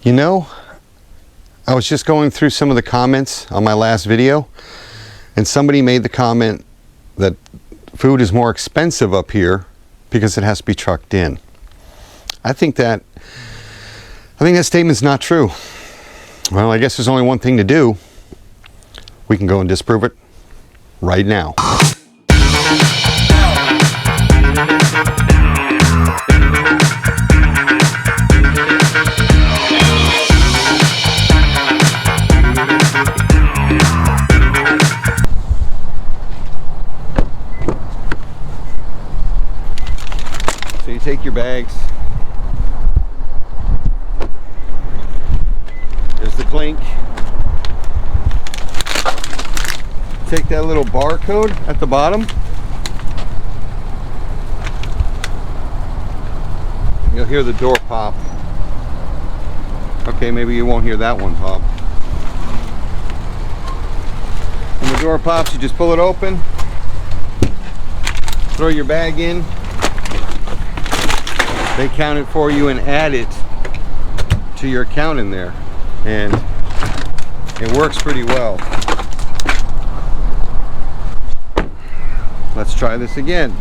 You know, I was just going through some of the comments on my last video, and somebody made the comment that food is more expensive up here because it has to be trucked in. I think that statement's not true. Well, I guess there's only one thing to do. We can go and disprove it right now. So you take your bags. There's the clink. Take that little barcode at the bottom. You'll hear the door pop. Okay, maybe you won't hear that one pop. When the door pops, you just pull it open, throw your bag in. They count it for you and add it to your account in there. And it works pretty well. Let's try this again.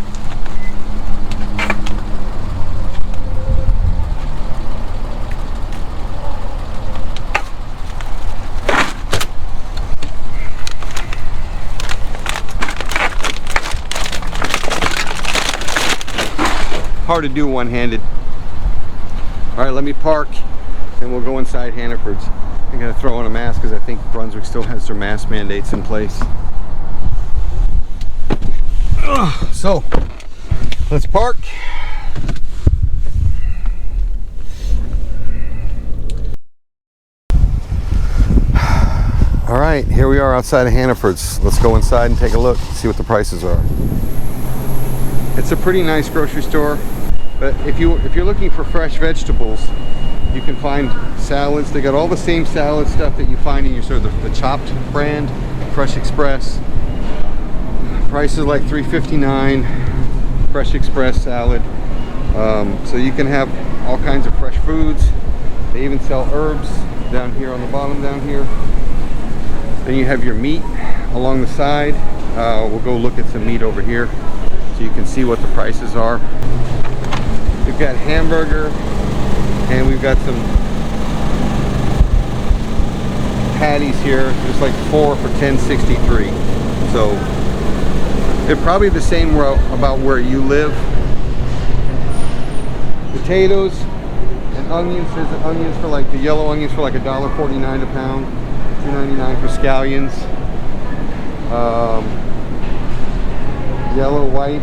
Hard to do one-handed. All right, let me park and we'll go inside Hannaford's. I'm gonna throw on a mask because I think Brunswick still has their mask mandates in place. So let's park. All right, here we are outside of Hannaford's. Let's go inside and take a look, see what the prices are. It's a pretty nice grocery store, but if you're looking for fresh vegetables, you can find salads. They got all the same salad stuff that you find in your sort of the Chopped brand, Fresh Express. Prices like $3.59, Fresh Express salad. So you can have all kinds of fresh foods. They even sell herbs down here on the bottom down here. Then you have your meat along the side. We'll go look at some meat over here so you can see what the prices are. We've got hamburger and we've got some patties here. There's like 4 for $10.63. So they're probably the same about where you live. Potatoes and onions. There's the onions for like the yellow onions for like $1.49 a pound, $2.99 for scallions. Yellow, white,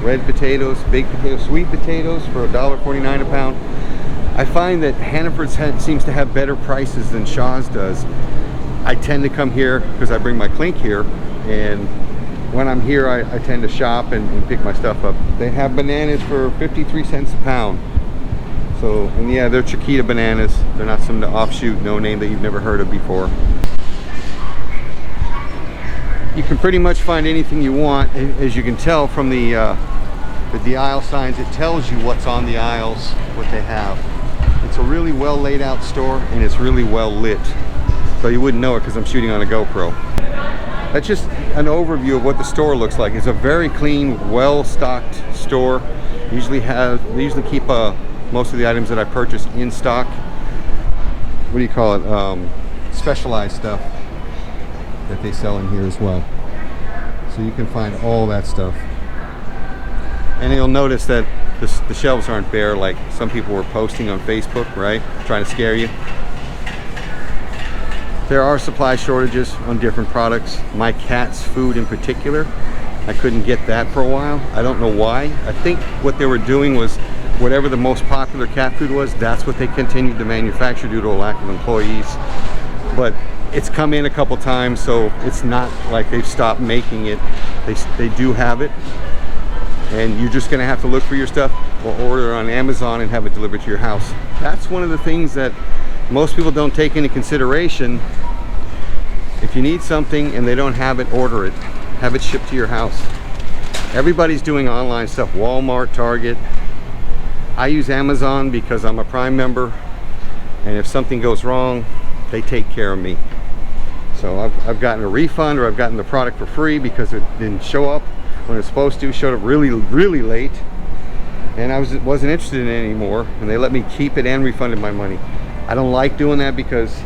red potatoes, baked potatoes, sweet potatoes for $1.49 a pound. I find that Hannaford seems to have better prices than Shaw's does. I tend to come here because I bring my clink here, and when I'm here I tend to shop and pick my stuff up. They have bananas for 53 cents a pound. So, and yeah, they're Chiquita bananas. They're not some offshoot, no name that you've never heard of before. You can pretty much find anything you want. As you can tell from the aisle signs, it tells you what's on the aisles, what they have. It's a really well laid out store and it's really well lit. So you wouldn't know it because I'm shooting on a GoPro. That's just an overview of what the store looks like. It's a very clean, well stocked store. They usually keep most of the items that I purchase in stock. What do you call it? Specialized stuff that they sell in here as well. So you can find all that stuff. And you'll notice that the shelves aren't bare like some people were posting on Facebook, right? Trying to scare you. There are supply shortages on different products. My cat's food in particular, I couldn't get that for a while. I don't know why. I think what they were doing was whatever the most popular cat food was, that's what they continued to manufacture due to a lack of employees. But it's come in a couple times, so it's not like they've stopped making it. They do have it, and you're just gonna have to look for your stuff or order on Amazon and have it delivered to your house. That's one of the things that most people don't take into consideration. If you need something and they don't have it, order it. Have it shipped to your house. Everybody's doing online stuff, Walmart, Target. I use Amazon because I'm a Prime member, and if something goes wrong, they take care of me. So I've gotten a refund, or I've gotten the product for free because it didn't show up when it's supposed to. Showed up really late, and I wasn't interested in it anymore, and they let me keep it and refunded my money. I don't like doing that because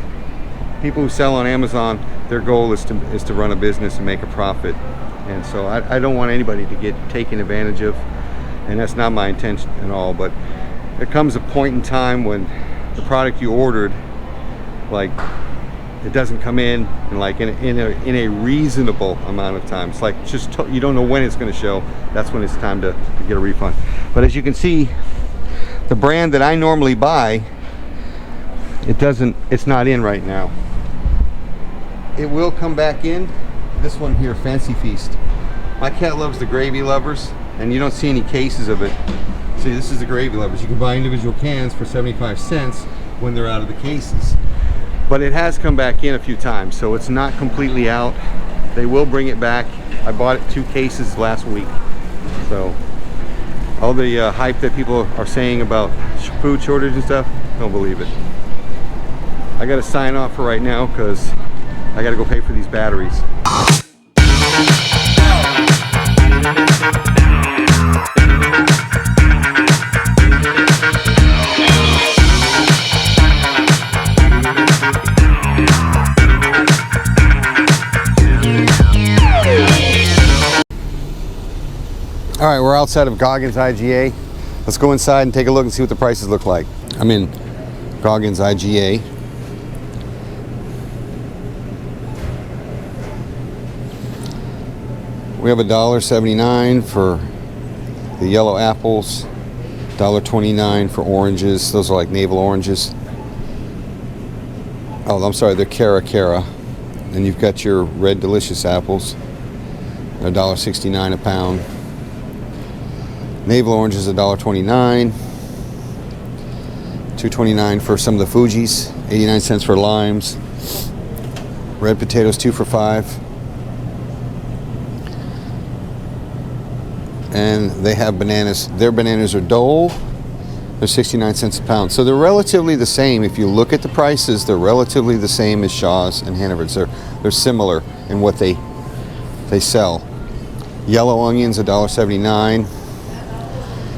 people who sell on Amazon, their goal is to run a business and make a profit, and so I don't want anybody to get taken advantage of, and that's not my intention at all. But there comes a point in time when the product you ordered, like, it doesn't come in like in a reasonable amount of time. It's like you don't know when it's going to show. That's when it's time to get a refund. But as you can see, the brand that I normally buy, it's not in right now. It will come back in. This one here, Fancy Feast. My cat loves the Gravy Lovers, and you don't see any cases of it. See, this is the Gravy Lovers. You can buy individual cans for 75 cents when they're out of the cases. But it has come back in a few times, so it's not completely out. They will bring it back. I bought it 2 cases last week. So all the hype that people are saying about food shortage and stuff, don't believe it. I gotta sign off for right now because I gotta go pay for these batteries. All right, we're outside of Goggins IGA. Let's go inside and take a look and see what the prices look like. I'm in Goggins IGA. We have $1.79 for the yellow apples, $1.29 for oranges. Those are like navel oranges. Oh, I'm sorry, they're Cara. And you've got your red delicious apples. They're $1.69 a pound. Navel orange is $1.29. $2.29 for some of the Fujis. 89 cents for limes. Red potatoes, 2 for $5. And they have bananas. Their bananas are Dole. They're 69 cents a pound. So they're relatively the same. If you look at the prices, they're relatively the same as Shaw's and Hannaford's. They're similar in what they sell. Yellow onions, $1.79.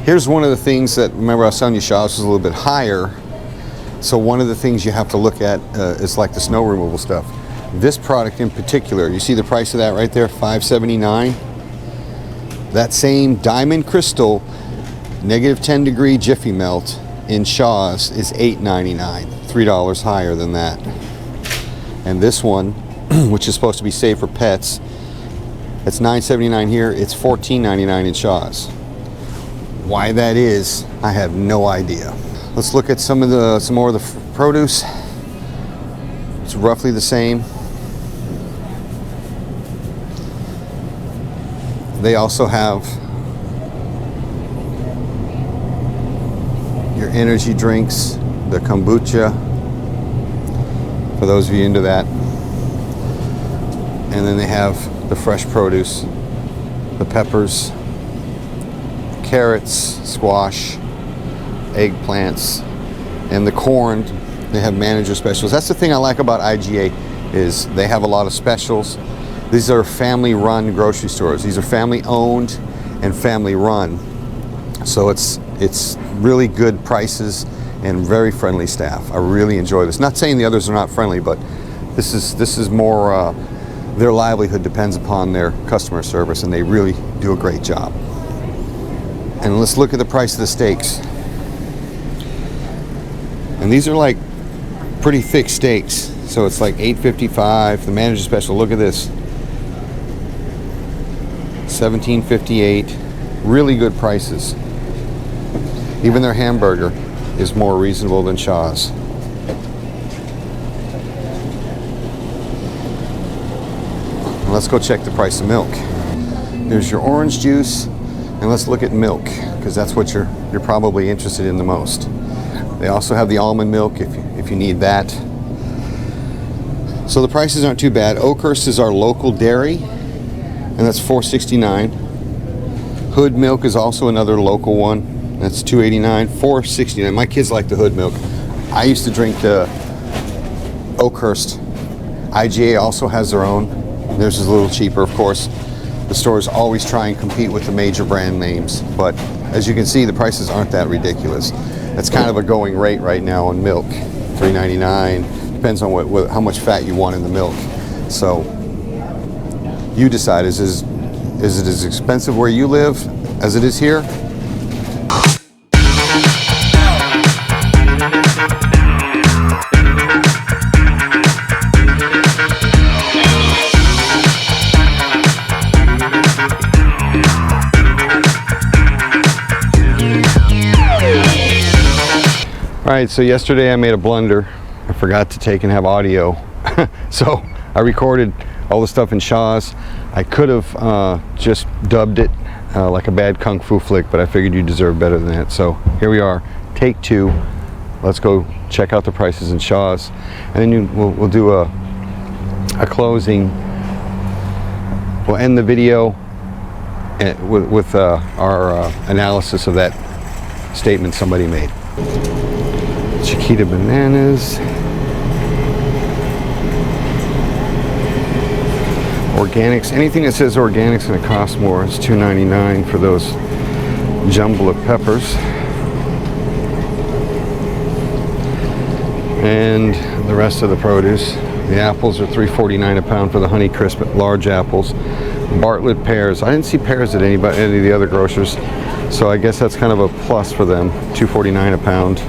Here's one of the things that, remember I was telling you Shaw's was a little bit higher. So one of the things you have to look at is like the snow removal stuff. This product in particular, you see the price of that right there, $5.79. That same diamond crystal -10 degree Jiffy Melt in Shaw's is $8.99, $3 higher than that. And this one, which is supposed to be safe for pets, it's $9.79 here, it's $14.99 in Shaw's. Why that is, I have no idea. Let's look at some more of the produce. It's roughly the same. They also have your energy drinks, the kombucha, for those of you into that. And then they have the fresh produce, the peppers, carrots, squash, eggplants, and the corn. They have manager specials. That's the thing I like about IGA, is they have a lot of specials. These are family-run grocery stores. These are family-owned and family-run. So it's really good prices and very friendly staff. I really enjoy this. Not saying the others are not friendly, but this is more, their livelihood depends upon their customer service, and they really do a great job. And let's look at the price of the steaks. And these are like pretty thick steaks. So it's like $8.55. The manager special, look at this. $17.58. Really good prices. Even their hamburger is more reasonable than Shaw's. And let's go check the price of milk. There's your orange juice, and let's look at milk, because that's what you're probably interested in the most. They also have the almond milk if you need that. So the prices aren't too bad. Oakhurst is our local dairy, and that's $4.69. Hood milk is also another local one. That's $2.89, $4.69. My kids like the Hood milk. I used to drink the Oakhurst. IGA also has their own. Theirs is a little cheaper, of course. The stores always try and compete with the major brand names, but as you can see, the prices aren't that ridiculous. That's kind of a going rate right now on milk, $3.99. Depends on how much fat you want in the milk. So you decide, is it as expensive where you live as it is here? Alright, so yesterday I made a blunder. I forgot to take and have audio. So I recorded all the stuff in Shaw's. I could have just dubbed it like a bad kung fu flick, but I figured you deserve better than that. So here we are, take 2. Let's go check out the prices in Shaw's. And then we'll do a closing. We'll end the video with our analysis of that statement somebody made. Chiquita bananas, organics. Anything that says organics is going to cost more. It's $2.99 for those jumble of peppers, and the rest of the produce. The apples are $3.49 a pound for the Honeycrisp large apples. Bartlett pears. I didn't see pears at any of the other grocers, so I guess that's kind of a plus for them. $2.49 a pound.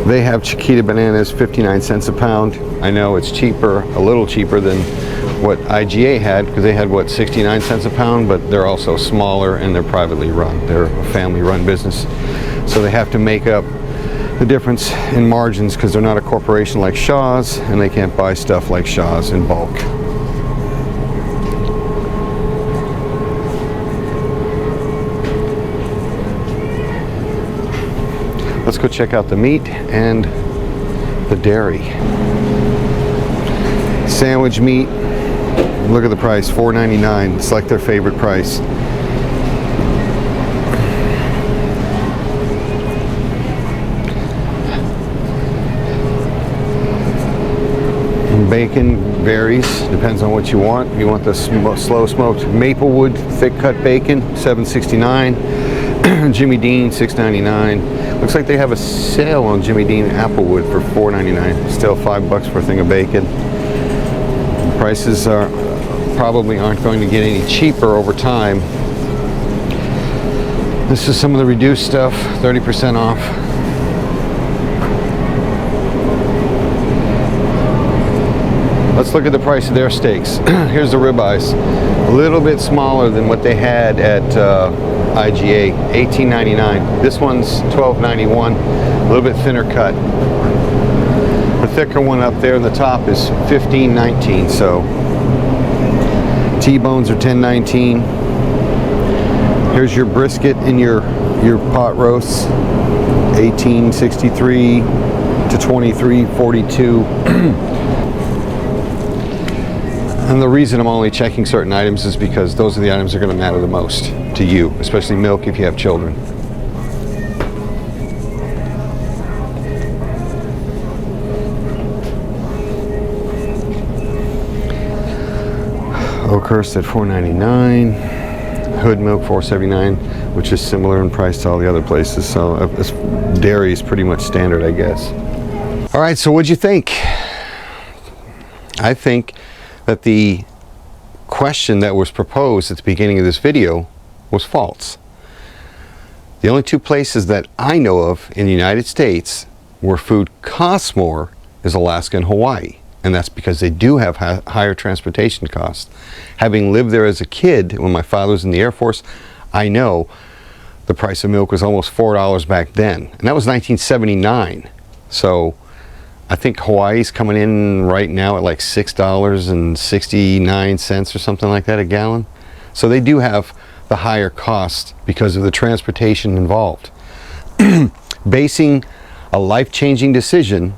They have Chiquita bananas, 59 cents a pound. I know it's cheaper, a little cheaper than what IGA had, because they had, what, 69 cents a pound, but they're also smaller and they're privately run. They're a family-run business. So they have to make up the difference in margins because they're not a corporation like Shaw's, and they can't buy stuff like Shaw's in bulk. Let's go check out the meat and the dairy. Sandwich meat, look at the price, $4.99. It's like their favorite price. Bacon varies, depends on what you want. You want the slow smoked Maplewood thick cut bacon, $7.69. Jimmy Dean, $6.99. Looks like they have a sale on Jimmy Dean Applewood for $4.99. Still $5 for a thing of bacon. Prices probably aren't going to get any cheaper over time. This is some of the reduced stuff, 30% off. Let's look at the price of their steaks. Here's the ribeyes. A little bit smaller than what they had at IGA, $18.99. This one's $12.91, a little bit thinner cut. The thicker one up there in the top is $15.19, so T-bones are $10.19. Here's your brisket and your pot roasts, $18.63 to $23.42. And the reason I'm only checking certain items is because those are the items that are going to matter the most to you, especially milk if you have children. Oakhurst at $4.99, Hood milk $4.79, which is similar in price to all the other places. So dairy is pretty much standard, I guess. All right, so what'd you think? I think that the question that was proposed at the beginning of this video was false. The only two places that I know of in the United States where food costs more is Alaska and Hawaii. And that's because they do have higher transportation costs. Having lived there as a kid, when my father was in the Air Force, I know the price of milk was almost $4 back then. And that was 1979. So I think Hawaii's coming in right now at like $6.69 or something like that a gallon. So they do have the higher cost because of the transportation involved. Basing a life-changing decision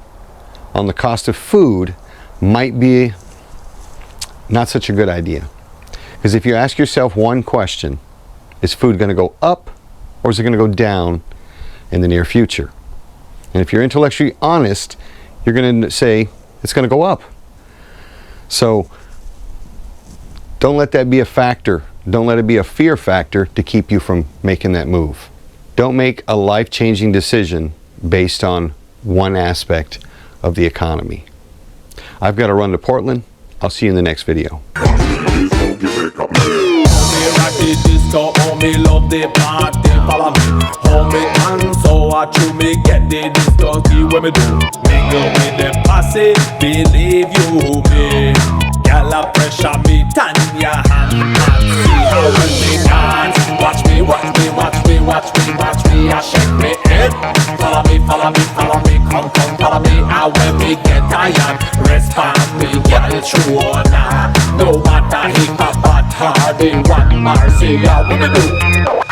on the cost of food might be not such a good idea. Because if you ask yourself one question, is food going to go up or is it going to go down in the near future? And if you're intellectually honest, you're going to say it's going to go up. So don't let that be a factor. Don't let it be a fear factor to keep you from making that move. Don't make a life-changing decision based on one aspect of the economy. I've got to run to Portland. I'll see you in the next video. Disco, homie, love the party, follow me. Homie, and so I chew me, get the Discokey when me do. Mingle with the posse, believe you me. Girl, a pressure me, turn your hand and see how we dance. Watch me, watch me, watch me, watch me, watch me, I shake me head. Follow me, follow me, follow me, come, come, follow me. And when me get tired, respond me, girl, true or not. No matter hip hop, but hard, they want mercy, I wanna do.